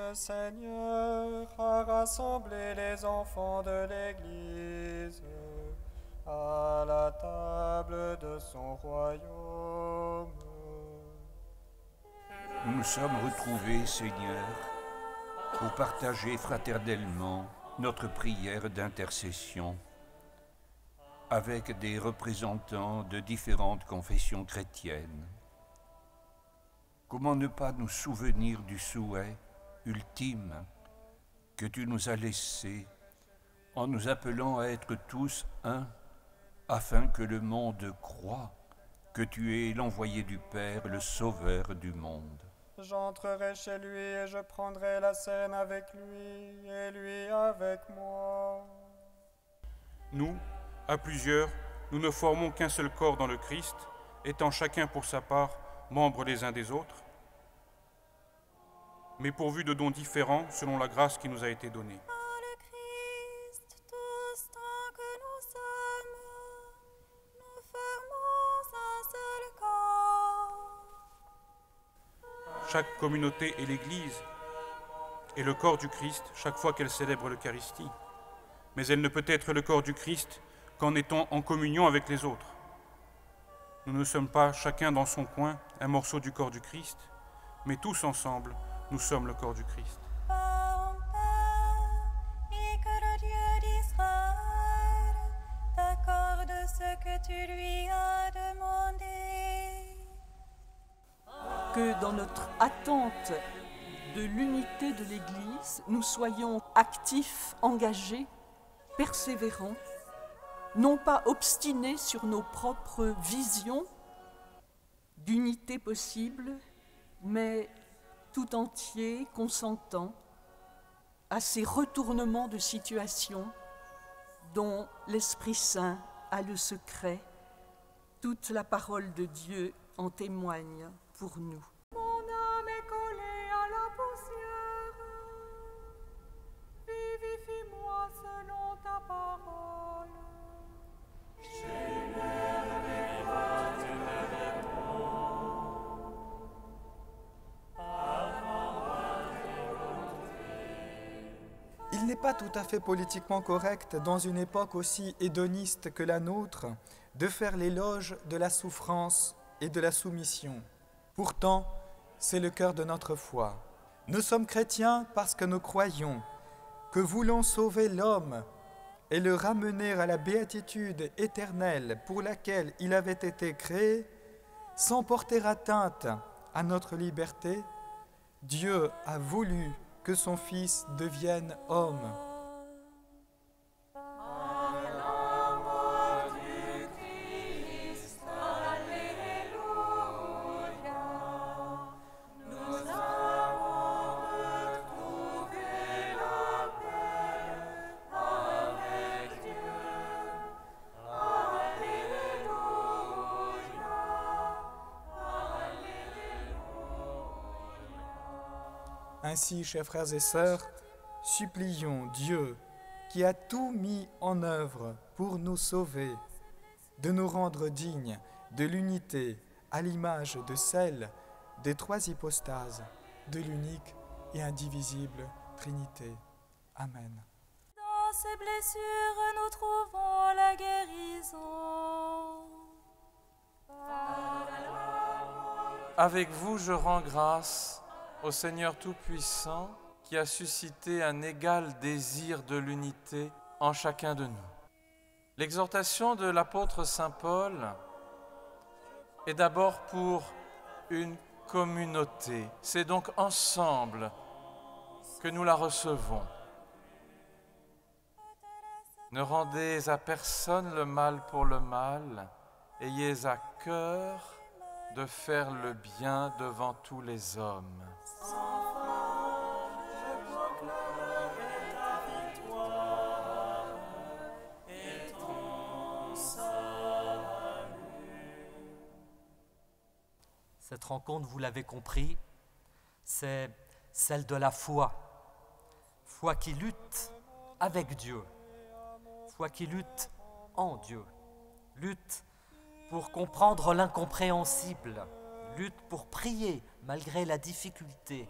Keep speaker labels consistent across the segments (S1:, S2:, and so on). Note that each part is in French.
S1: Le Seigneur a rassemblé les enfants de l'Église à la table de son royaume.
S2: Nous nous sommes retrouvés, Seigneur, pour partager fraternellement notre prière d'intercession avec des représentants de différentes confessions chrétiennes. Comment ne pas nous souvenir du souhait ultime que tu nous as laissé en nous appelant à être tous un, afin que le monde croie que tu es l'envoyé du Père, le Sauveur du monde.
S1: J'entrerai chez lui et je prendrai la scène avec lui et lui avec moi.
S3: Nous, à plusieurs, nous ne formons qu'un seul corps dans le Christ, étant chacun pour sa part membres les uns des autres, mais pourvus de dons différents selon la grâce qui nous a été donnée.
S4: Le Christ, tous tant que nous sommes, nous formons un seul corps.
S3: Chaque communauté est l'Église et le corps du Christ chaque fois qu'elle célèbre l'Eucharistie. Mais elle ne peut être le corps du Christ qu'en étant en communion avec les autres. Nous ne sommes pas chacun dans son coin un morceau du corps du Christ, mais tous ensemble, nous sommes le corps du Christ.
S4: Pas en paix, et que le Dieu d'Israël t'accorde ce que tu lui as demandé.
S5: Que dans notre attente de l'unité de l'Église, nous soyons actifs, engagés, persévérants, non pas obstinés sur nos propres visions d'unité possible, mais tout entier, consentant à ces retournements de situation dont l'Esprit Saint a le secret. Toute la parole de Dieu en témoigne pour nous.
S4: Mon âme est collée à la poussière. Vivifie-moi selon ta parole.
S6: Il n'est pas tout à fait politiquement correct, dans une époque aussi hédoniste que la nôtre, de faire l'éloge de la souffrance et de la soumission. Pourtant, c'est le cœur de notre foi. Nous sommes chrétiens parce que nous croyons que voulons sauver l'homme et le ramener à la béatitude éternelle pour laquelle il avait été créé, sans porter atteinte à notre liberté, Dieu a voulu que son Fils devienne homme. Ainsi, chers frères et sœurs, supplions Dieu, qui a tout mis en œuvre pour nous sauver, de nous rendre dignes de l'unité à l'image de celle des trois hypostases de l'unique et indivisible Trinité. Amen.
S4: Dans ces blessures, nous trouvons la guérison.
S7: Avec vous, je rends grâce au Seigneur Tout-Puissant qui a suscité un égal désir de l'unité en chacun de nous. L'exhortation de l'apôtre Saint Paul est d'abord pour une communauté. C'est donc ensemble que nous la recevons. Ne rendez à personne le mal pour le mal, ayez à cœur de faire le bien devant tous les hommes.
S8: Cette rencontre, vous l'avez compris, c'est celle de la foi. Foi qui lutte avec Dieu. Foi qui lutte en Dieu. Lutte pour comprendre l'incompréhensible. Lutte pour prier malgré la difficulté.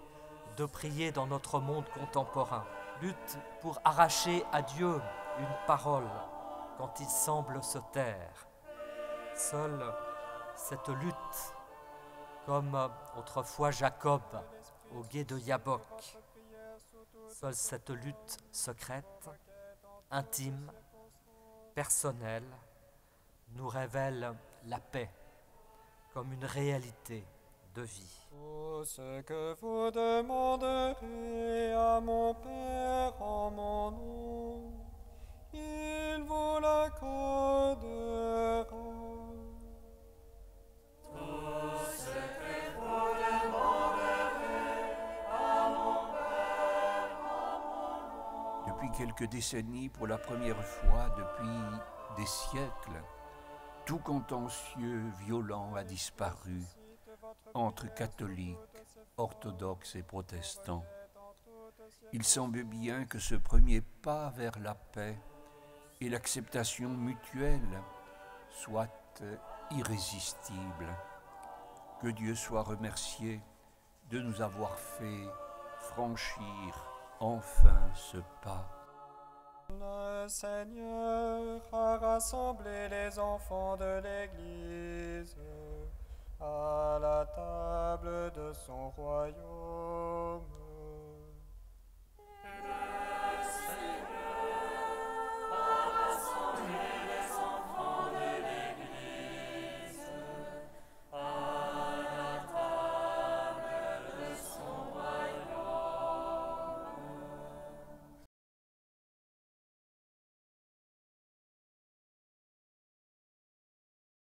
S8: de prier dans notre monde contemporain, lutte pour arracher à Dieu une parole quand il semble se taire. Seule cette lutte, comme autrefois Jacob au gué de Yabok, seule cette lutte secrète, intime, personnelle, nous révèle la paix comme une réalité de vie.
S1: Tout ce que vous demanderez à mon Père en mon nom, il vous l'accordera.
S2: Depuis quelques décennies, pour la première fois depuis des siècles, tout contentieux violent a disparu entre catholiques, orthodoxes et protestants. Il semble bien que ce premier pas vers la paix et l'acceptation mutuelle soit irrésistible. Que Dieu soit remercié de nous avoir fait franchir enfin ce pas.
S1: Le Seigneur a rassemblé les enfants de l'Église à